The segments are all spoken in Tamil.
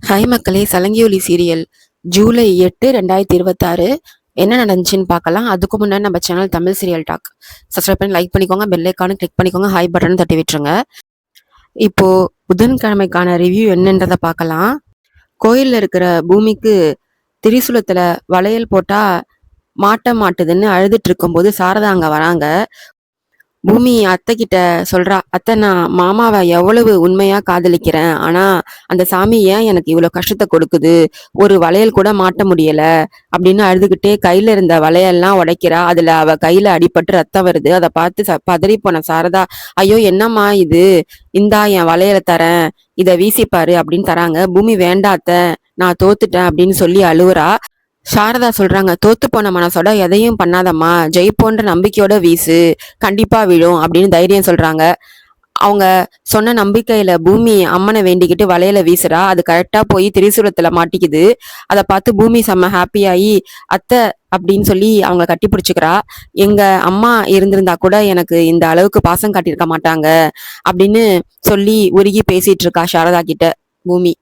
ஹாய் மக்களே, சலங்கியொலி சீரியல் ஜூலை 8 2026 என்ன நடந்துச்சுன்னு பார்க்கலாம். அதுக்கு முன்னாடி நம்ம channel Tamil serial talk subscribe பண்ணி லைக் பண்ணிக்கோங்க, பெல் ஐக்கானு கிளிக் பண்ணிக்கோங்க, ஹாய் பட்டன் தட்டி விட்டுருங்க. இப்போ புதன்கிழமைக்கான ரிவ்யூ என்னன்றதை பார்க்கலாம். கோயில்ல இருக்கிற பூமிக்கு திரிசூலத்துல வளையல் போட்டா மாட்ட மாட்டுதுன்னு அழுதுட்டு இருக்கும்போது சாரதா அங்க வராங்க. பூமி அத்தை கிட்ட சொல்றா, அத்தை நான் மாமாவை எவ்வளவு உண்மையா காதலிக்கிறேன், ஆனா அந்த சாமி ஏன் எனக்கு இவ்வளவு கஷ்டத்தை கொடுக்குது, ஒரு வளையல் கூட மாட்ட முடியல அப்படின்னு அழுதுகிட்டே கையில இருந்த வளையல்லாம் உடைக்கிறா. அதுல அவ கையில அடிபட்டு ரத்தம் வருது. அதை பார்த்து பதறி போன சாரதா, ஐயோ என்னம்மா இது, இந்தா என் வளையலை தரேன், இதை வீசிப்பாரு அப்படின்னு தராங்க. பூமி வேண்டாத்த, நான் தோத்துட்டேன் அப்படின்னு சொல்லி அழுவுறா. சாரதா சொல்றாங்க, தோத்து போன மனசோட எதையும் பண்ணாதம்மா, ஜெயிப்போன்ற நம்பிக்கையோட வீசு, கண்டிப்பா விழும் அப்படின்னு தைரியம் சொல்றாங்க. அவங்க சொன்ன நம்பிக்கையில பூமி அம்மனை வேண்டிக்கிட்டு வளையல வீசுறா. அது கரெக்டா போய் திரிசூலத்துல மாட்டிக்குது. அதை பார்த்து பூமி செம்ம ஹாப்பியாகி அத்தை அப்படின்னு சொல்லி அவங்க கட்டி பிடிச்சிக்கிறா. எங்க அம்மா இருந்திருந்தா கூட எனக்கு இந்த அளவுக்கு பாசம் காட்டியிருக்க மாட்டாங்க அப்படின்னு சொல்லி உருகி பேசிட்டு இருக்கா சாரதா கிட்ட பூமி.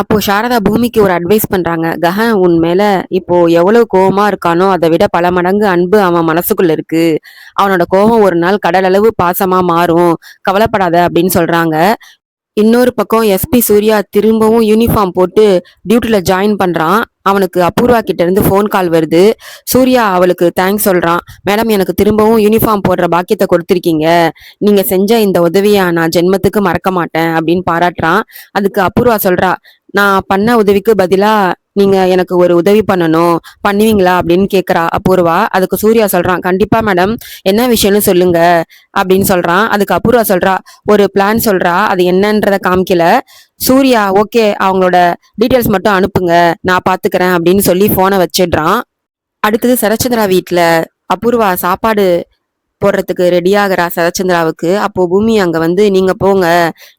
அப்போ சாரதா பூமிக்கு ஒரு அட்வைஸ் பண்றாங்க. கஹன் உன் மேல இப்போ எவ்வளவு கோவமா இருக்கானோ அதை விட பல மடங்கு அன்பு அவன் மனசுக்குள்ள இருக்கு. அவனோட கோபம் ஒரு நாள் கடல் அளவு பாசமா மாறும், கவலைப்படாத அப்படின்னு சொல்றாங்க. இன்னொரு பக்கம் எஸ்பி சூர்யா திரும்பவும் யூனிஃபார்ம் போட்டு டியூட்டில ஜாயின் பண்றான். அவனுக்கு அபூர்வா கிட்ட இருந்து ஃபோன் கால் வருது. சூர்யா அவளுக்கு தேங்க்ஸ் சொல்றான். மேடம், எனக்கு திரும்பவும் யூனிஃபார்ம் போடுற பாக்கியத்தை கொடுத்துருக்கீங்க, நீங்க செஞ்ச இந்த உதவியை நான் ஜென்மத்துக்கு மறக்க மாட்டேன் அப்படின்னு பாராட்டுறான். அதுக்கு அபூர்வா சொல்றா, நான் பண்ண உதவிக்கு பதிலா நீங்க எனக்கு ஒரு உதவி பண்ணணும், பண்ணுவீங்களா அப்படின்னு கேக்குறா அபூர்வா. அதுக்கு சூர்யா சொல்றான், கண்டிப்பா மேடம், என்ன விஷயம்னு சொல்லுங்க அப்படின்னு சொல்றான். அதுக்கு அபூர்வா சொல்றா, ஒரு பிளான் சொல்றா, அது என்னன்றத காமிக்கல. சூர்யா ஓகே, அவங்களோட டீட்டெயில்ஸ் மட்டும் அனுப்புங்க, நான் பாத்துக்கிறேன் அப்படின்னு சொல்லி போனை வச்சிடுறான். அடுத்தது சரச்சந்திரா வீட்டுல அபூர்வா சாப்பாடு போடுறதுக்கு ரெடி ஆகிறா சரச்சந்திராவுக்கு. அப்போ பூமி அங்க வந்து, நீங்க போங்க,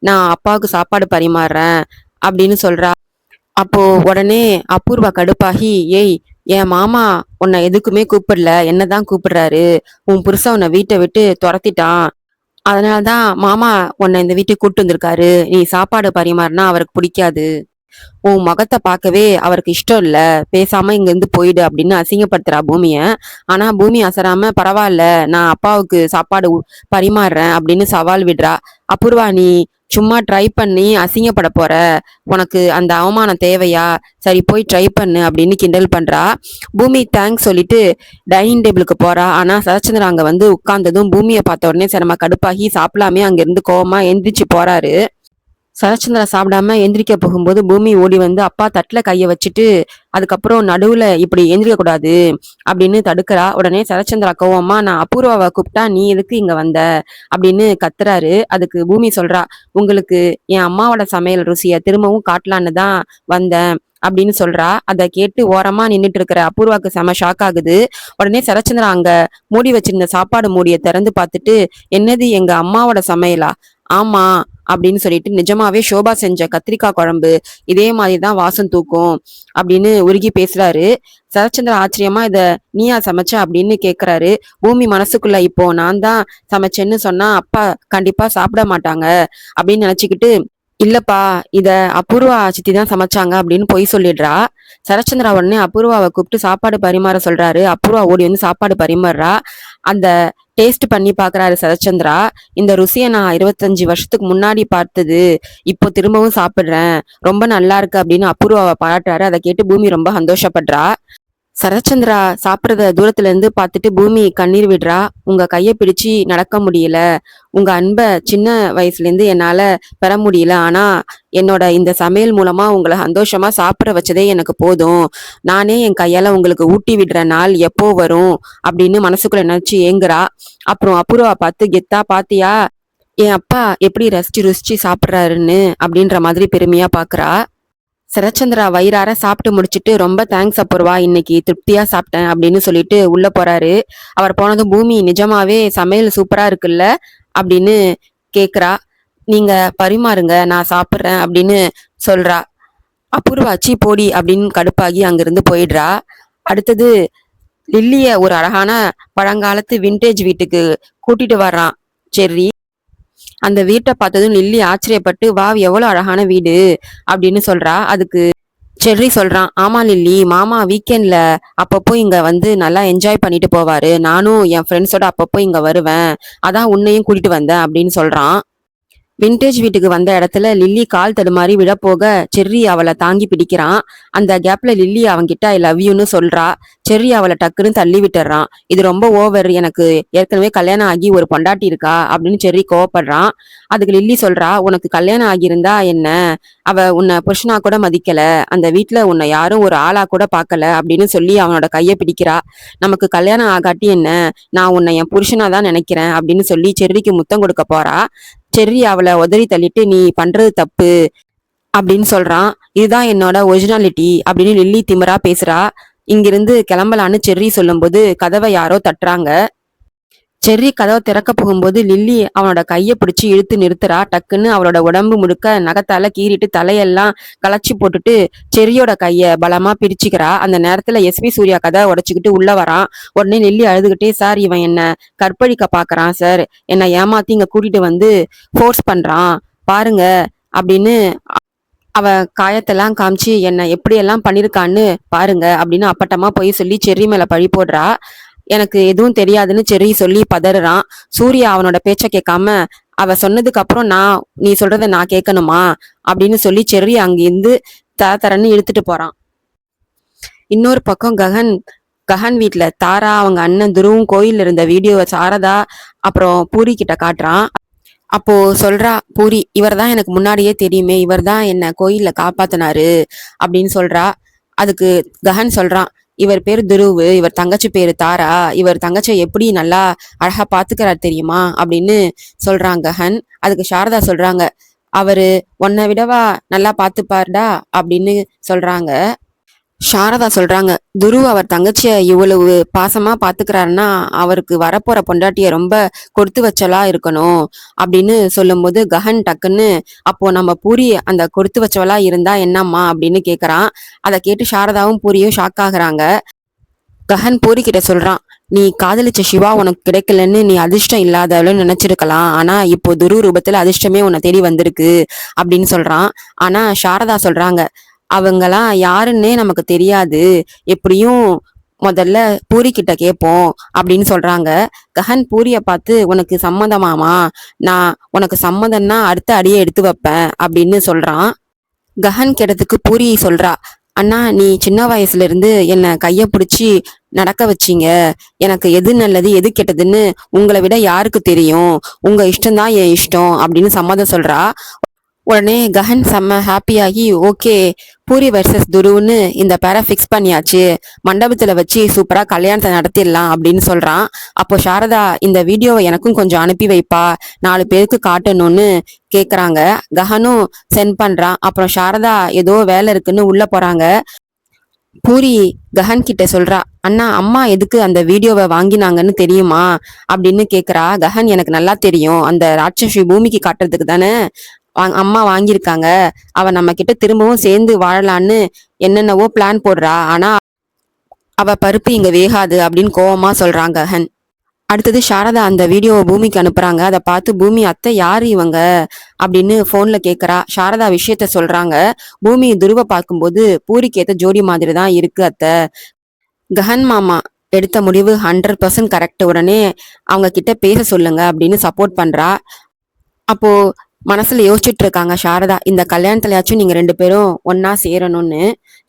நான் அப்பாவுக்கு சாப்பாடு பரிமாறுறேன் அப்படின்னு சொல்றா. அப்போ உடனே அபூர்வா கடுப்பாகி, ஏய் என் மாமா உன்னை எதுக்குமே கூப்பிடல, என்னதான் கூப்பிடுறாரு, உன் புருஷன் உன்னை வீட்டை விட்டு துரத்திட்டான், அதனாலதான் மாமா உன்னை இந்த வீட்டுக்கு கூப்பிட்டு வந்திருக்காரு, நீ சாப்பாடு பரிமாறினா அவருக்கு பிடிக்காது, உன் முகத்தை பார்க்கவே அவருக்கு இஷ்டம் இல்ல, பேசாம இங்க இருந்து போயிடு அப்படின்னு அசிங்கப்படுத்துறா பூமிய. ஆனா பூமி அசராம, பரவாயில்ல நான் அப்பாவுக்கு சாப்பாடு பரிமாறுறேன் அப்படின்னு சவால் விடுறா. அபூர்வா, நீ சும்மா ட்ரை பண்ணி அசிங்கப்பட போற, உனக்கு அந்த அவமானம் தேவையா, சரி போய் ட்ரை பண்ணு அப்படின்னு கிண்டல் பண்றா. பூமி தேங்க்ஸ் சொல்லிட்டு டைனிங் டேபிளுக்கு போறா. ஆனா சரச்சந்திரா அங்க வந்து உட்கார்ந்ததும் பூமியை பார்த்த உடனே சிரம கடுப்பாகி சாப்பிடாமே அங்க இருந்து கோவமா எந்திரிச்சு போறாரு. சரச்சந்திரா சாப்பிடாம எந்திரிக்க போகும்போது பூமி ஓடி வந்து அப்பா தட்டுல கைய வச்சுட்டு, அதுக்கப்புறம் நடுவுல இப்படி எந்திரிக்க கூடாது அப்படின்னு தடுக்கிறா. உடனே சரச்சந்திரா கோவமா, நான் அபூர்வாவை கூப்பிட்டா நீ எதுக்கு இங்க வந்த அப்படின்னு கத்துறாரு. அதுக்கு பூமி சொல்றா, உங்களுக்கு என் அம்மாவோட சமையல் ருசிய திரும்பவும் காட்டலான்னு தான் வந்தேன் அப்படின்னு சொல்றா. அதை கேட்டு ஓரமா நின்றுட்டு இருக்கிற அபூர்வாக்கு செம ஷாக் ஆகுது. உடனே சரச்சந்திரா அங்க மூடி வச்சிருந்த சாப்பாடு மூடியை திறந்து பார்த்துட்டு, என்னது எங்க அம்மாவோட சமையலா, ஆமா அப்படின்னு சொல்லிட்டு, நிஜமாவே சோபா செஞ்ச கத்திரிக்காய் குழம்பு இதே மாதிரிதான் வாசம் தூக்கும் அப்படின்னு உருகி பேசுறாரு. சரச்சந்திரா ஆச்சரியமா, இத நீயா சமைச்ச அப்படின்னு கேக்குறாரு. பூமி மனசுக்குள்ள, இப்போ நான் தான் சமைச்சேன்னு சொன்னா அப்பா கண்டிப்பா சாப்பிட மாட்டாங்க அப்படின்னு நினைச்சுக்கிட்டு, இல்லப்பா இத அபூர்வா சித்தி தான் சமைச்சாங்க அப்படின்னு பொய் சொல்லிடுறா. சரச்சந்திரா உடனே அபூர்வாவை கூப்பிட்டு சாப்பாடு பரிமாற சொல்றாரு. அபூர்வா ஓடி வந்து சாப்பாடு பரிமாறுறா. அந்த டேஸ்ட் பண்ணி பாக்குறாரு சரச்சந்திரா. இந்த ருசியை நான் 25 வருஷத்துக்கு முன்னாடி பார்த்தது, இப்போ திரும்பவும் சாப்பிடுறேன், ரொம்ப நல்லா இருக்கு அப்படின்னு அபூர்வாவை பாராட்டுறாரு. அதை கேட்டு பூமி ரொம்ப சந்தோஷப்படுறா. சரச்சந்திரா சாப்பிட்றத தூரத்துல இருந்து பார்த்துட்டு பூமி கண்ணீர் விடுறா. உங்க கையை பிடிச்சு நடக்க முடியல, உங்க அன்பை சின்ன வயசுல இருந்து என்னால பெற முடியல, ஆனா என்னோட இந்த சமையல் மூலமா உங்களை சந்தோஷமா சாப்பிட வச்சதே எனக்கு போதும், நானே என் கையால உங்களுக்கு ஊட்டி விடுற நாள் எப்போ வரும் அப்படின்னு மனசுக்குள்ள நினைச்சு ஏங்குறா. அப்புறம் அபூர்வா பார்த்து, கெத்தா பாத்தியா என் அப்பா எப்படி ரசிச்சு ருசிச்சு சாப்பிட்றாருன்னு அப்படின்ற மாதிரி பெருமையா பாக்குறா. சரச்சந்திரா வயிறார சாப்பிட்டு முடிச்சிட்டு, ரொம்ப தேங்க்ஸ் அபூர்வா, இன்னைக்கு திருப்தியா சாப்பிட்டேன் அப்படின்னு சொல்லிட்டு உள்ள போறாரு. அவர் போனதும் பூமி, நிஜமாவே சமையல் சூப்பரா இருக்குல்ல அப்படின்னு கேக்குறா. நீங்க பரிமாறுங்க, நான் சாப்பிட்றேன் அப்படின்னு சொல்றா. அபூர்வா சீ போடி அப்படின்னு கடுப்பாகி அங்கிருந்து போயிடுறா. அடுத்தது லில்லிய ஒரு அழகான பழங்காலத்து விண்டேஜ் வீட்டுக்கு கூட்டிட்டு வர்றான் செர்ரி. அந்த வீட்டை பார்த்ததும் லில்லி ஆச்சரியப்பட்டு, வாவ் எவ்வளவு அழகான வீடு அப்படின்னு சொல்றா. அதுக்கு செர்ரி சொல்றான், ஆமா லில்லி, மாமா வீக்கெண்ட்ல அப்பப்போ இங்க வந்து நல்லா என்ஜாய் பண்ணிட்டு போவாரு. நானும் என் ஃப்ரெண்ட்ஸோட அப்பப்போ இங்க வருவேன். அதான் உன்னையும் கூட்டிட்டு வந்தேன் அப்படின்னு சொல்றான். விண்டேஜ் வீட்டுக்கு வந்த இடத்துல லில்லி கால் தடுமாறி விழப்போக செர்ரி அவளை தாங்கி பிடிக்கிறான். அந்த கேப்ல லில்லி அவன்கிட்ட ஐ லவ் யூன்னு சொல்றா. செர்ரி அவளை டக்குன்னு தள்ளி விட்டுறான். இது ரொம்ப ஓவர், எனக்கு ஏற்கனவே கல்யாணம் ஆகி ஒரு பொண்டாட்டி இருக்கா அப்படின்னு செர்ரி கோவப்படுறான். அதுக்கு லில்லி சொல்றா, உனக்கு கல்யாணம் ஆகியிருந்தா என்ன, அவ உன்னை புருஷனா கூட மதிக்கல, அந்த வீட்டுல உன்னை யாரும் ஒரு ஆளா கூட பார்க்கல அப்படின்னு சொல்லி அவனோட கையை பிடிக்கிறா. நமக்கு கல்யாணம் ஆகாட்டி என்ன, நான் உன்னை என் புருஷனா தான் நினைக்கிறேன் அப்படின்னு சொல்லி செர்ரிக்கு முத்தம் கொடுக்க போறா. செர்ரி அவளை உதறி தள்ளிட்டு, நீ பண்றது தப்பு அப்படின்னு சொல்றான். இதுதான் என்னோட ஒரிஜினாலிட்டி அப்படின்னு லில்லி திமிரா பேசுறா. இங்கிருந்து கிளம்பலான்னு செர்ரி சொல்லும்போது கதவை யாரோ தட்டுறாங்க. செர்ரி கதவை திறக்க போகும்போது லில்லி அவனோட கையை பிடிச்சி இழுத்து நிறுத்துறா. டக்குன்னு அவளோட உடம்பு முழுக்க நகத்தால கீறிட்டு தலையெல்லாம் களைச்சி போட்டுட்டு செர்ரியோட கைய பலமா பிரிச்சுக்கிறா. அந்த நேரத்துல எஸ்பி சூர்யா கதை உடைச்சுக்கிட்டு உள்ள வரான். உடனே லில்லி அழுதுகிட்டே, சார் இவன் என்ன கற்பழிக்க பாக்குறான் சார், என்னை ஏமாத்தி இங்க கூட்டிட்டு வந்து ஃபோர்ஸ் பண்றான் பாருங்க அப்படின்னு அவ காயத்தெல்லாம் காமிச்சு என்ன எப்படியெல்லாம் பண்ணிருக்கான்னு பாருங்க அப்படின்னு அப்பட்டமா போய் சொல்லி செர்ரி மேல பழி போடுறா. எனக்கு எதுவும் தெரியாதுன்னு செர்ரி சொல்லி பதறான். சூர்யா அவனோட பேச்ச கேட்காம, அவ சொன்னதுக்கு அப்புறம் நீ சொல்றத நான் கேட்கணுமா அப்படின்னு சொல்லி செர்ரி அங்கிருந்து தரன்னு இழுத்துட்டு போறான். இன்னொரு பக்கம் ககன் கஹன் வீட்டுல தாரா அவங்க அண்ணன் துருவும் கோயில்ல இருந்த வீடியோவை சாரதா அப்புறம் பூரி கிட்ட காட்டுறான். அப்போ சொல்றா பூரி, இவர் தான் எனக்கு முன்னாடியே தெரியுமே, இவர் தான் என்ன கோயில்ல காப்பாத்தினாரு அப்படின்னு சொல்றா. அதுக்கு கஹன் சொல்றான், இவர் பேரு துருவு, இவர் தங்கச்சி பேரு தாரா, இவர் தங்கச்சியை எப்படி நல்லா அழகா பாத்துக்கிறார் தெரியுமா அப்படின்னு சொல்றாங்க கஹன். அதுக்கு சாரதா சொல்றாங்க, அவரு உன்னை விடவா நல்லா பாத்துப்பாருடா அப்படின்னு சொல்றாங்க. சாரதா சொல்றாங்க, துருவ் அவர் தங்கச்சிய இவ்வளவு பாசமா பாத்துக்கிறாருன்னா அவருக்கு வரப்போற பொண்டாட்டிய ரொம்ப கொடுத்து வச்சலா இருக்கணும் அப்படின்னு சொல்லும்போது கஹன் டக்குன்னு, அப்போ நம்ம பூரி அந்த கொடுத்து வச்சவளா இருந்தா என்னம்மா அப்படின்னு கேக்குறான். அதை கேட்டு சாரதாவும் பூரியும் ஷாக் ஆகுறாங்க. கஹன் பூரி கிட்ட சொல்றான், நீ காதலிச்ச சிவா உனக்கு கிடைக்கலன்னு நீ அதிர்ஷ்டம் இல்லாதவளன்னு நினைச்சிருக்கலாம், ஆனா இப்போ துரு ரூபத்துல அதிர்ஷ்டமே உன்னை தேடி வந்திருக்கு அப்படின்னு சொல்றான். ஆனா சாரதா சொல்றாங்க, அவங்கெல்லாம் யாருன்னே நமக்கு தெரியாது, எப்படியும் முதல்ல பூரி கிட்ட கேட்போம் அப்படின்னு சொல்றாங்க. கஹன் பூரிய பார்த்து, உனக்கு சம்மதமாமா, நான் உனக்கு சம்மதம்னா அடுத்த அடியை எடுத்து வைப்பேன் அப்படின்னு சொல்றான். கஹன் கேட்டதுக்கு பூரி சொல்றா, அண்ணா நீ சின்ன வயசுல இருந்து என்ன கைய பிடிச்சி நடக்க வச்சீங்க, எனக்கு எது நல்லது எது கெட்டதுன்னு உங்களை விட யாருக்கு தெரியும், உங்க இஷ்டம்தான் என் இஷ்டம் அப்படின்னு சம்மதம் சொல்றா. உடனே கஹன் செம்ம ஹாப்பியாகி, ஓகே பூரி வர்சஸ் துருன்னு இந்த பேரை ஃபிக்ஸ் பண்ணியாச்சு, மண்டபத்துல வச்சு சூப்பரா கல்யாணத்தை நடத்திடலாம் அப்படின்னு சொல்றான். அப்போ சாரதா, இந்த வீடியோவை எனக்கும் கொஞ்சம் அனுப்பி வைப்பா, 4 பேருக்கு காட்டணும்னு கேக்குறாங்க. கஹனும் சென்ட் பண்றான். அப்புறம் சாரதா ஏதோ வேலை இருக்குன்னு உள்ள போறாங்க. பூரி கஹன் கிட்ட சொல்றா, அண்ணா அம்மா எதுக்கு அந்த வீடியோவை வாங்கினாங்கன்னு தெரியுமா அப்படின்னு கேக்குறா. கஹன், எனக்கு நல்லா தெரியும், அந்த ராட்சசி பூமிக்கு காட்டுறதுக்கு தானே அம்மா வாங்கியிருக்காங்க, அவ நம்ம கிட்ட திரும்பவும் சேர்ந்து வாழலான்னு என்னென்னவோ பிளான் போடுறா, ஆனா அவ பருப்பு இங்க வேகாது அப்படின்னு கோவமா சொல்றாங்க கஹன். அடுத்தது சாரதா அந்த வீடியோவை பூமிக்கு அனுப்புறாங்க. அதை பார்த்து பூமி, அத்தை யாரு இவங்க அப்படின்னு போன்ல கேக்குறா. சாரதா விஷயத்த சொல்றாங்க. பூமி துருவ பார்க்கும்போது பூரிக்கு ஏத்த ஜோடி மாதிரி தான் இருக்கு அத்தை, கஹன் மாமா எடுத்த முடிவு 100% கரெக்ட், உடனே அவங்க கிட்ட பேச சொல்லுங்க அப்படின்னு சப்போர்ட் பண்றா. அப்போ மனசுல யோசிச்சுட்டு இருக்காங்க சாரதா, இந்த கல்யாணத்துலயாச்சும் நீங்க 2 பேரும் ஒன்னா சேரணும்னு.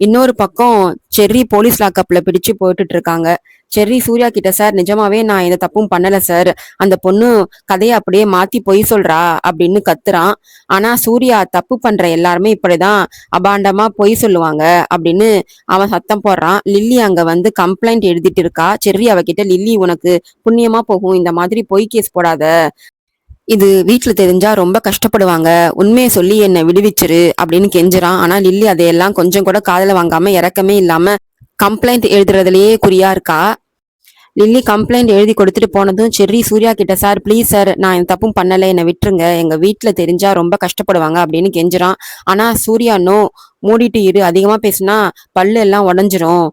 இன்னொரு பக்கம் செர்ரி போலீஸ் லாக்கப்ல பிடிச்சு போட்டுட்டு இருக்காங்க. செர்ரி சூர்யா கிட்ட, சார் நிஜமாவே நான் எந்த தப்பும் பண்ணல சார், அந்த பொண்ணு கதையை அப்படியே மாத்தி பொய் சொல்றா அப்படின்னு கத்துறான். ஆனா சூர்யா, தப்பு பண்ற எல்லாருமே இப்படிதான் அபாண்டமா பொய் சொல்லுவாங்க அப்படின்னு அவன் சத்தம் போடுறான். லில்லி அங்க வந்து கம்ப்ளைண்ட் எழுதிட்டு இருக்கா. செர்ரி அவகிட்ட, லில்லி உனக்கு புண்ணியமா போகும், இந்த மாதிரி பொய் கேஸ் போடாத, இது வீட்டுல தெரிஞ்சா ரொம்ப கஷ்டப்படுவாங்க, உண்மையை சொல்லி என்னை விடுவிச்சிரு அப்படின்னு கெஞ்சுறான். ஆனா லில்லி அதையெல்லாம் கொஞ்சம் கூட காதுல வாங்காம இறக்கமே இல்லாம கம்ப்ளைண்ட் எழுதுறதுலயே குறியா இருக்கா. லில்லி கம்ப்ளைண்ட் எழுதி கொடுத்துட்டு போனதும் செர்ரி சூர்யா கிட்ட, சார் ப்ளீஸ் சார், நான் என் தப்பும் பண்ணல, என்னை விட்டுருங்க, எங்க வீட்டுல தெரிஞ்சா ரொம்ப கஷ்டப்படுவாங்க அப்படின்னு கெஞ்சுறான். ஆனா சூர்யா, நோ, மூடிட்டு இரு, அதிகமா பேசினா பல்லு எல்லாம் உடஞ்சிரும்,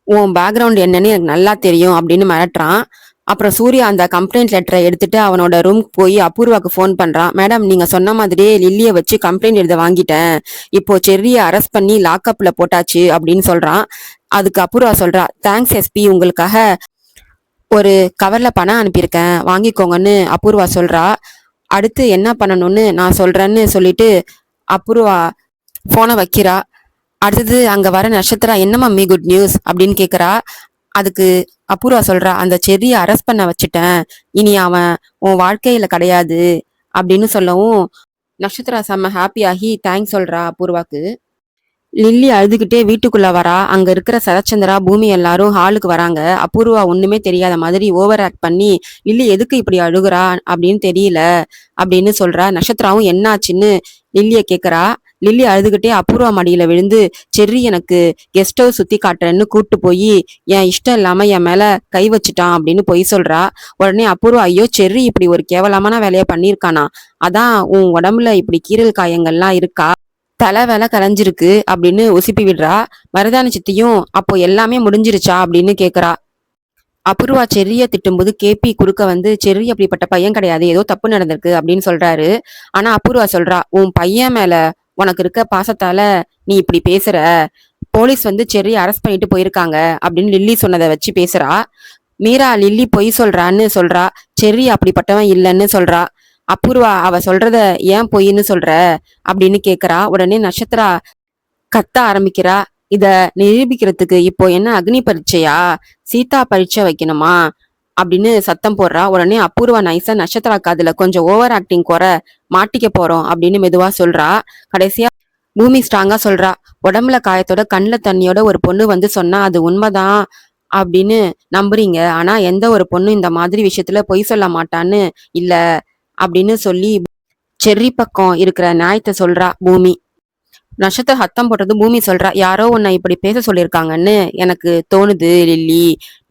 உன் பேக்ரவுண்ட் என்னன்னு எனக்கு நல்லா தெரியும் அப்படின்னு மிரட்டுறான். அப்புறம் சூர்யா அந்த கம்ப்ளைண்ட் லெட்டரை எடுத்துட்டு அவனோட ரூம் போய் அபூர்வாக்கு ஃபோன் பண்றான். மேடம், நீங்க சொன்ன மாதிரியே லில்லியை வச்சு கம்ப்ளைண்ட் எழுத வாங்கிட்டேன். இப்போ செர்ரியை அரெஸ்ட் பண்ணி லாக்அப்ல போட்டாச்சு அப்படின்னு சொல்றான். அதுக்கு அபூர்வா சொல்றா, தேங்க்ஸ் எஸ்பி, உங்களுக்காக ஒரு கவர்ல பணம் அனுப்பியிருக்கேன், வாங்கிக்கோங்கன்னு அபூர்வா சொல்றா. அடுத்து என்ன பண்ணணும்னு நான் சொல்றேன்னு சொல்லிட்டு அபூர்வா போனை வைக்கிறா. அடுத்தது அங்க வர நட்சத்திரா, என்ன மம்மி குட் நியூஸ் அப்படின்னு கேக்குறா. அதுக்கு அபூர்வா சொல்றா, அந்த செர்ரியை அரெஸ்ட் பண்ண வச்சுட்டேன், இனி அவன் உன் வாழ்க்கையில கிடையாது அப்படின்னு சொல்லவும் நட்சத்திரா செம்ம ஹாப்பி ஆகி தேங்க்ஸ் சொல்றா அபூர்வாக்கு. லில்லி அழுதுகிட்டே வீட்டுக்குள்ள வரா. அங்க இருக்கிற சரச்சந்திரா, பூமி எல்லாரும் ஹாலுக்கு வராங்க. அபூர்வா ஒண்ணுமே தெரியாத மாதிரி ஓவர் ஆக்ட் பண்ணி, லில்லி எதுக்கு இப்படி அழுகுறா அப்படின்னு தெரியல அப்படின்னு சொல்றா. நட்சத்திராவும் என்னாச்சுன்னு லில்லிய கேக்குறா. லில்லி அழுதுகிட்டே அபூர்வா மடியில விழுந்து, செர்ரி எனக்கு கெஸ்ட் ஹவுஸ் சுத்தி காட்டுறேன்னு கூட்டு போய் என் இஷ்டம் இல்லாம என் மேல கை வச்சுட்டான் அப்படின்னு பொய் சொல்றா. உடனே அபூர்வா, ஐயோ செர்ரி இப்படி ஒரு கேவலமான வேலையை பண்ணியிருக்கானா, அதான் உன் உடம்புல இப்படி கீறல் காயங்கள்லாம் இருக்கா, தலை வேலை கலைஞ்சிருக்கு அப்படின்னு உசுப்பி விடுறா. மருதாணி சித்தியும் அப்போ எல்லாமே முடிஞ்சிருச்சா அப்படின்னு கேக்குறா. அபூர்வா செர்ரிய திட்டும்போது கேபி குறுக்க வந்து, செர்ரி அப்படிப்பட்ட பையன் கிடையாது, ஏதோ தப்பு நடந்திருக்கு அப்படின்னு சொல்றாரு. ஆனா அபூர்வா சொல்றா, உன் பையன் மேல உனக்கு இருக்க பாசத்தால நீ இப்படி பேசுற, போலீஸ் வந்து செர்ரி அரெஸ்ட் பண்ணிட்டு போயிருக்காங்க அப்படின்னு லில்லி சொன்னதை வச்சு பேசுறா. மீரா லில்லி பொய் சொல்றான்னு சொல்றா. செர்ரி அப்படிப்பட்டவன் இல்லைன்னு சொல்றா. அபூர்வா, அவ சொல்றத ஏன் பொய்ன்னு சொல்ற அப்படின்னு கேக்குறா. உடனே நட்சத்திரா கத்த ஆரம்பிக்கிறா. இத நிரூபிக்கிறதுக்கு இப்போ என்ன அக்னி பரீட்சையா, சீதா பரீட்சை வைக்கணுமா அப்படின்னு சத்தம் போடுறா. உடனே அபூர்வா நைஸா நட்சத்திரா காதுல, கொஞ்சம் ஓவர் ஆக்டிங் குறை, மாட்டிக்க போறோம் அப்படின்னு மெதுவா சொல்றா. கடைசியா பூமி ஸ்ட்ராங்கா சொல்றா, உடம்புல காயத்தோட கண்ணுல தண்ணியோட ஒரு பொண்ணு வந்து சொன்னா அது உண்மைதான் அப்படின்னு நம்புறீங்க, ஆனா எந்த ஒரு பொண்ணு இந்த மாதிரி விஷயத்துல பொய் சொல்ல மாட்டான்னு இல்ல அப்படின்னு சொல்லி செர்ரி பக்கம் இருக்கிற நியாயத்தை சொல்றா பூமி. நட்சத்திர ஹத்தம் போட்டது பூமி சொல்றா, யாரோ உன்னை இப்படி பேச சொல்லியிருக்காங்கன்னு எனக்கு தோணுது லில்லி,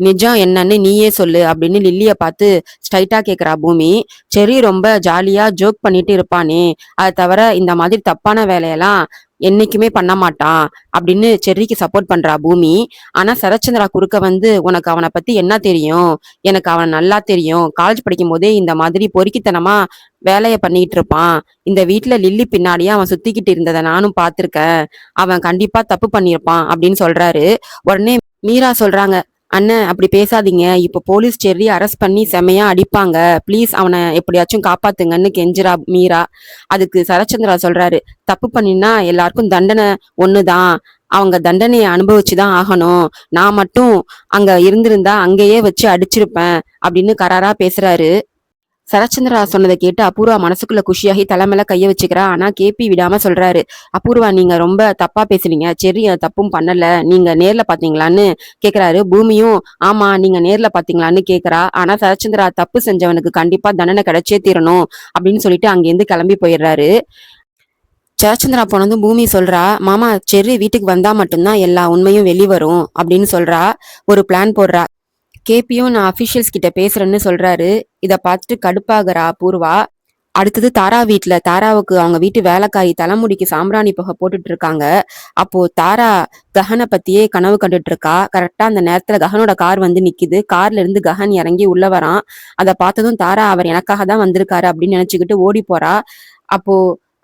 நிஜம் என்னன்னு நீயே சொல்லு அப்படின்னு லில்லிய பார்த்து ஸ்ட்ரைட்டா கேக்குறா பூமி. செர்ரி ரொம்ப ஜாலியா ஜோக் பண்ணிட்டு இருப்பானே, அதை தவிர இந்த மாதிரி தப்பான வேலையெல்லாம் என்னைக்குமே பண்ண மாட்டான் அப்படின்னு செர்ரிக்கு சப்போர்ட் பண்றா பூமி. ஆனா சரச்சந்திரா குறுக்க வந்து, உனக்கு அவனை பத்தி என்ன தெரியும், எனக்கு அவனை நல்லா தெரியும், காலேஜ் படிக்கும் போதே இந்த மாதிரி பொறுக்கித்தனமா வேலைய பண்ணிட்டு இருப்பான், இந்த வீட்டுல லில்லி பின்னாடியே அவன் சுத்திக்கிட்டு இருந்ததை நானும் பார்த்திருக்கேன், அவன் கண்டிப்பா தப்பு பண்ணியிருப்பான் அப்படின்னு சொல்றாரு. உடனே மீரா சொல்றாங்க, அண்ணன் அப்படி பேசாதீங்க, இப்ப போலீஸ் செர்ரி அரெஸ்ட் பண்ணி செமையா அடிப்பாங்க, ப்ளீஸ் அவனை எப்படியாச்சும் காப்பாத்துங்கன்னு கெஞ்சிரா மீரா. அதுக்கு சரச்சந்திரா சொல்றாரு, தப்பு பண்ணினா எல்லாருக்கும் தண்டனை ஒண்ணுதான், அவங்க தண்டனையை அனுபவிச்சுதான் ஆகணும், நான் மட்டும் அங்க இருந்திருந்தா அங்கேயே வச்சு அடிச்சிருப்பேன் அப்படின்னு கராரா பேசுறாரு. சரச்சந்திரா சொன்னதை கேட்டு அபூர்வா மனசுக்குள்ள குஷியாகி தலைமையில கைய வச்சுக்கிறா. ஆனா கேபி விடாம சொல்றாரு, அபூர்வா நீங்க ரொம்ப தப்பா பேசுறீங்க, செர்ரி தப்பும் பண்ணல, நீங்க நேர்ல பாத்தீங்களான்னு கேக்குறாரு. பூமியும் ஆமா நீங்க நேர்ல பாத்தீங்களான்னு கேக்குறா. ஆனா சரச்சந்திரா தப்பு செஞ்சவனுக்கு கண்டிப்பா தண்டனை கிடைச்சே தீரணும் அப்படின்னு சொல்லிட்டு அங்கிருந்து கிளம்பி போயிடுறாரு. சரச்சந்திரா போனதும் பூமி சொல்றா, மாமா செர்ரி வீட்டுக்கு வந்தா மட்டும்தான் எல்லா உண்மையும் வெளிவரும் அப்படின்னு சொல்றா. ஒரு பிளான் போடுறா. கேபியும் நான் அபிஷியல்ஸ் கிட்ட பேசுறேன்னு சொல்றாரு. இத பார்த்துட்டு கடுப்பாகிறா பூர்வா. அடுத்தது தாரா வீட்டுல தாராவுக்கு அவங்க வீட்டு வேலைக்காரி தலைமுடிக்கு சாம்பிராணி புகை போட்டுட்டு இருக்காங்க. அப்போ தாரா கஹனை பத்தியே கனவு கண்டுட்டு இருக்கா. கரெக்டா அந்த நேரத்துல கஹனோட கார் வந்து நிக்குது. கார்ல இருந்து கஹன் இறங்கி உள்ள வரான். அதை பார்த்ததும் தாரா அவர் எனக்காக தான் வந்திருக்காரு அப்படின்னு நினைச்சுக்கிட்டு ஓடி போறா. அப்போ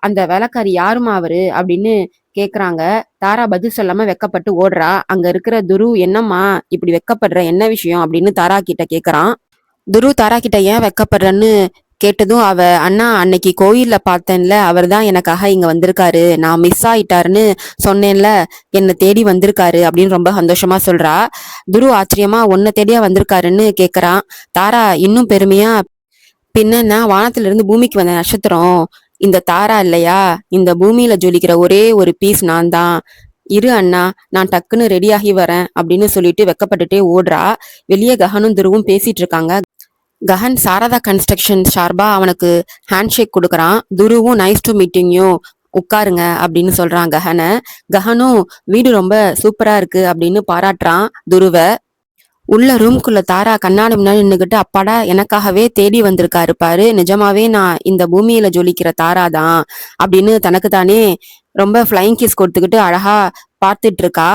அந்த வேலைக்காரி யாருமா அவரு அப்படின்னு கேக்குறாங்க. தாரா பதில் சொல்லாம வெக்கப்பட்டு ஓடுறா. அங்க இருக்கிற துரு, என்னம்மா இப்படி வெக்கப்படுற, என்ன விஷயம் அப்படின்னு தாரா கிட்ட கேக்குறான். துரு தாரா கிட்ட ஏன் வெக்கப்படுறன்னு கேட்டதும் அவ, அண்ணா அன்னைக்கு கோயில்ல பார்த்தேன்ல, அவர் தான் எனக்காக இங்க வந்திருக்காரு, நான் மிஸ் ஆயிட்டாருன்னு சொன்னேன்ல, என்னை தேடி வந்திருக்காரு அப்படின்னு ரொம்ப சந்தோஷமா சொல்றா. துரு ஆச்சரியமா, உன்னை தேடியா வந்திருக்காருன்னு கேக்குறான். தாரா இன்னும் பெருமையா, பின்னா வானத்துல இருந்து பூமிக்கு வந்த நட்சத்திரம் இந்த தாரா இல்லையா, இந்த பூமியில ஜொலிக்கிற ஒரே ஒரு பீஸ் நான் தான், இரு அண்ணா நான் டக்குன்னு ரெடியாகி வரேன் அப்படின்னு சொல்லிட்டு வெக்கப்பட்டுட்டே ஓடுறா. வெளியே கஹனும் துருவும் பேசிட்டு இருக்காங்க. கஹன் சாரதா கன்ஸ்ட்ரக்ஷன் சார்பா அவனுக்கு ஹேண்ட்ஷேக் கொடுக்குறான். துருவும் நைஸ் டு மீட்டிங் யூ, உட்காருங்க அப்படின்னு சொல்றான் கஹனை. கஹனும் வீடு ரொம்ப சூப்பரா இருக்கு அப்படின்னு பாராட்டுறான் துருவ. உள்ள ரூம்குள்ள தாரா கண்ணாடி முன்னாடி நின்னுகிட்டு, அப்பாடா எனக்காகவே தேடி வந்திருக்காரு பாரு, நிஜமாவே நான் இந்த பூமியில ஜொலிக்கிற தாரா தான் அப்படின்னு தனக்கு தானே ரொம்ப ஃப்ளைங் கிஸ் கொடுத்துக்கிட்டு அழகா பார்த்துட்டு இருக்கா.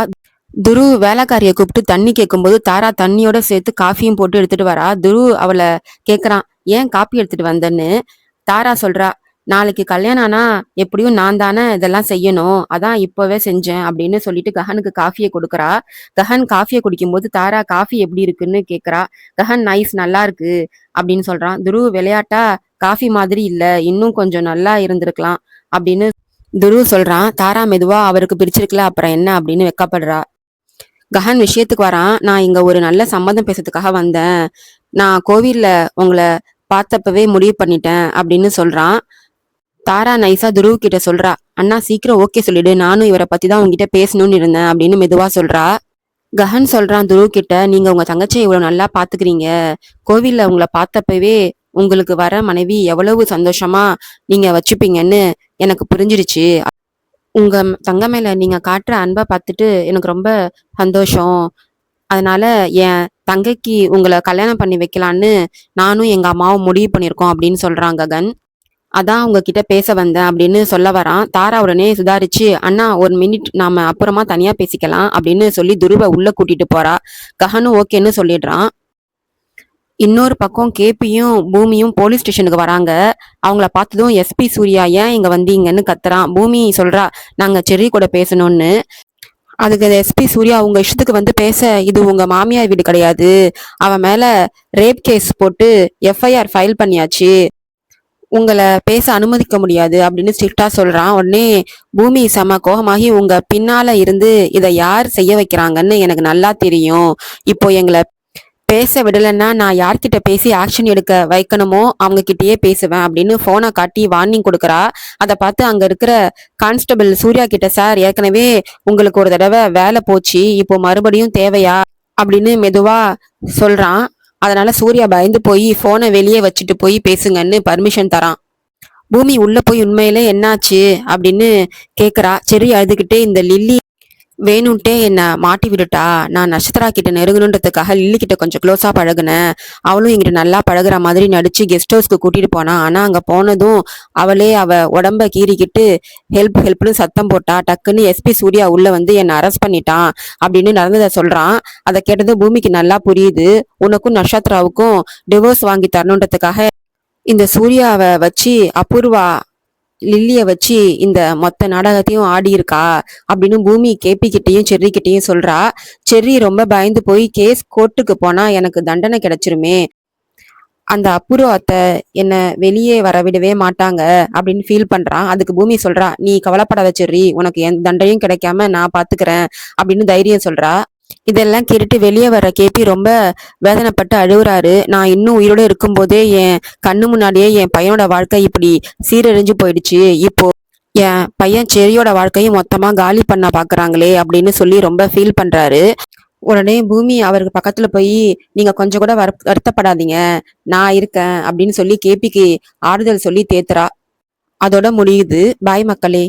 துரு வேலைக்காரிய கூப்பிட்டு தண்ணி கேட்கும்போது தாரா தண்ணியோட சேர்த்து காஃபியும் போட்டு எடுத்துட்டு வரா. துரு அவளை கேக்குறான், ஏன் காப்பி எடுத்துட்டு வந்தன்னு. தாரா சொல்றா, நாளைக்கு கல்யாணம் ஆனா எப்படியும் நான் தானே இதெல்லாம் செய்யணும், அதான் இப்பவே செஞ்சேன் அப்படின்னு சொல்லிட்டு கஹனுக்கு காஃபியை கொடுக்குறா. கஹன் காஃபியை குடிக்கும்போது தாரா காஃபி எப்படி இருக்குன்னு கேக்குறா. கஹன் நைஸ், நல்லா இருக்கு அப்படின்னு சொல்றான். துரு விளையாட்டா, காஃபி மாதிரி இல்ல, இன்னும் கொஞ்சம் நல்லா இருந்திருக்கலாம் அப்படின்னு துரு சொல்றான். தாரா மெதுவா, அவருக்கு பிடிச்சிருக்கல அப்புறம் என்ன அப்படின்னு வெக்கப்படுறா. கஹன் விஷயத்துக்கு வரான். நான் இங்க ஒரு நல்ல சம்மதம் பேசுறதுக்காக வந்தேன். நான் கோவில்ல உங்களை பார்த்தப்பவே முடிவு பண்ணிட்டேன் அப்படின்னு சொல்றான். தாரா நைஸா துருவ் கிட்ட சொல்றா, அண்ணா சீக்கிரம் ஓகே சொல்லிடு, நானும் இவரை பத்தி தான் உங்ககிட்ட பேசணும்னு இருந்தேன் அப்படின்னு மெதுவா சொல்றா. கஹன் சொல்றான் துருவ் கிட்ட, நீங்க உங்க தங்கச்சியை இவ்வளவு நல்லா பாத்துக்கிறீங்க, கோவில்ல உங்களை பார்த்தப்பவே உங்களுக்கு வர மனைவி எவ்வளவு சந்தோஷமா நீங்க வச்சுப்பீங்கன்னு எனக்கு புரிஞ்சிருச்சு. உங்க தங்க மேல நீங்க காட்டுற அன்பை பார்த்துட்டு எனக்கு ரொம்ப சந்தோஷம். அதனால என் தங்கைக்கு உங்களை கல்யாணம் பண்ணி வைக்கலான்னு நானும் எங்க அம்மாவும் முடிவு பண்ணியிருக்கோம் அப்படின்னு சொல்றான் ககன். அதான் உங்ககிட்ட பேச வந்தேன் அப்படின்னு சொல்ல வரான். தாரா உடனே சுதாரிச்சு, அண்ணா ஒரு மினிட், நாம அப்புறமா தனியா பேசிக்கலாம் அப்படின்னு சொல்லி துருவ உள்ள கூட்டிட்டு போறா. கஹனும் ஓகேன்னு சொல்லிடுறான். இன்னொரு பக்கம் கேபியும் பூமியும் போலீஸ் ஸ்டேஷனுக்கு வராங்க. அவங்கள பார்த்ததும் எஸ்பி சூர்யா, ஏன் இங்க வந்தீங்கன்னு கத்துறான். பூமி சொல்றா, நாங்க செர்ரி கூட பேசணும்னு. அதுக்கு எஸ்பி சூர்யா, உங்க இஷ்டத்துக்கு வந்து பேச, இது உங்க மாமியார் வீடு கிடையாது, அவன் மேல ரேப் கேஸ் போட்டு எஃப்ஐஆர் ஃபைல் பண்ணியாச்சு, உங்களை பேச அனுமதிக்க முடியாது அப்படின்னு ஸ்ட்ரிக்டா சொல்றான். உடனே பூமி செம கோபமாகி, உங்க பின்னால இருந்து இதை யார் செய்ய வைக்கிறாங்கன்னு எனக்கு நல்லா தெரியும், இப்போ எங்களை பேச விடலைன்னா நான் யார்கிட்ட பேசி ஆக்ஷன் எடுக்க வைக்கணுமோ அவங்க கிட்டயே பேசுவேன் அப்படின்னு போனை காட்டி வார்னிங் கொடுக்குறா. அதை பார்த்து அங்க இருக்கிற கான்ஸ்டபிள் சூர்யா கிட்ட, சார் ஏற்கனவே உங்களுக்கு ஒரு தடவை வேலை போச்சு, இப்போ மறுபடியும் தேவையா அப்படின்னு மெதுவா சொல்றான். அதனால சூர்யா பயந்து போய் போனை வெளியே வச்சுட்டு போய் பேசுங்கன்னு பர்மிஷன் தரான். பூமி உள்ள போய் உண்மையிலே என்னாச்சு அப்படின்னு கேக்குறா. செரி அழுதுகிட்டே, இந்த லில்லி வேணும்ட்டே என்ன மாட்டி விட்டுட்டா, நான் நட்சத்திரா கிட்ட நெருங்கணுன்றதுக்காக லில்லி கிட்ட கொஞ்சம் க்ளோஸா பழகுனேன், அவளும் எங்கிட்ட நல்லா பழகுற மாதிரி நடிச்சு கெஸ்ட் ஹவுஸ்க்கு கூட்டிட்டு போனா, ஆனா அங்க போனதும் அவ உடம்ப கீறிக்கிட்டு ஹெல்ப் ஹெல்ப்னு சத்தம் போட்டா. டக்குன்னு எஸ்பி சூர்யா உள்ள வந்து என்னை அரெஸ்ட் பண்ணிட்டான் அப்படின்னு நடந்ததை சொல்றான். அதை கேட்டதும் பூமிக்கு நல்லா புரியுது, உனக்கும் நட்சத்திராவுக்கும் டிவோர்ஸ் வாங்கி தரணுன்றதுக்காக இந்த சூர்யாவை வச்சு அபூர்வா லில்லிய வச்சு இந்த மொத்த நாடகத்தையும் ஆடி இருக்கா அப்படின்னு பூமி கேபி கிட்டையும் செர்ரி கிட்டையும் சொல்றா. செர்ரி ரொம்ப பயந்து போய், கேஸ் கோர்ட்டுக்கு போனா எனக்கு தண்டனை கிடைச்சிருமே, அந்த அப்புறம் அத்தை என்ன வெளியே வரவிடவே மாட்டாங்க அப்படின்னு ஃபீல் பண்றான். அதுக்கு பூமி சொல்றா, நீ கவலைப்படாத செர்ரி, உனக்கு எந்த தண்டையும் கிடைக்காம நான் பாத்துக்கிறேன் அப்படின்னு தைரியம் சொல்றா. இதெல்லாம் கேட்டுட்டு வெளியே வர கேபி ரொம்ப வேதனைப்பட்டு அழுகுறாரு. நான் இன்னும் உயிரோட இருக்கும்போதே என் கண்ணு முன்னாடியே என் பையனோட வாழ்க்கை இப்படி சீரழிஞ்சு போயிடுச்சு, இப்போ என் பையன் செரியோட வாழ்க்கையும் மொத்தமா காலி பண்ண பாக்குறாங்களே அப்படின்னு சொல்லி ரொம்ப ஃபீல் பண்றாரு. உடனே பூமி அவருக்கு பக்கத்துல போய், நீங்க கொஞ்சம் கூட வருத்தப்படாதீங்க, நான் இருக்கேன் அப்படின்னு சொல்லி கேபிக்கு ஆறுதல் சொல்லி தேத்துறா. அதோட முடியுது. பாய் மக்களே.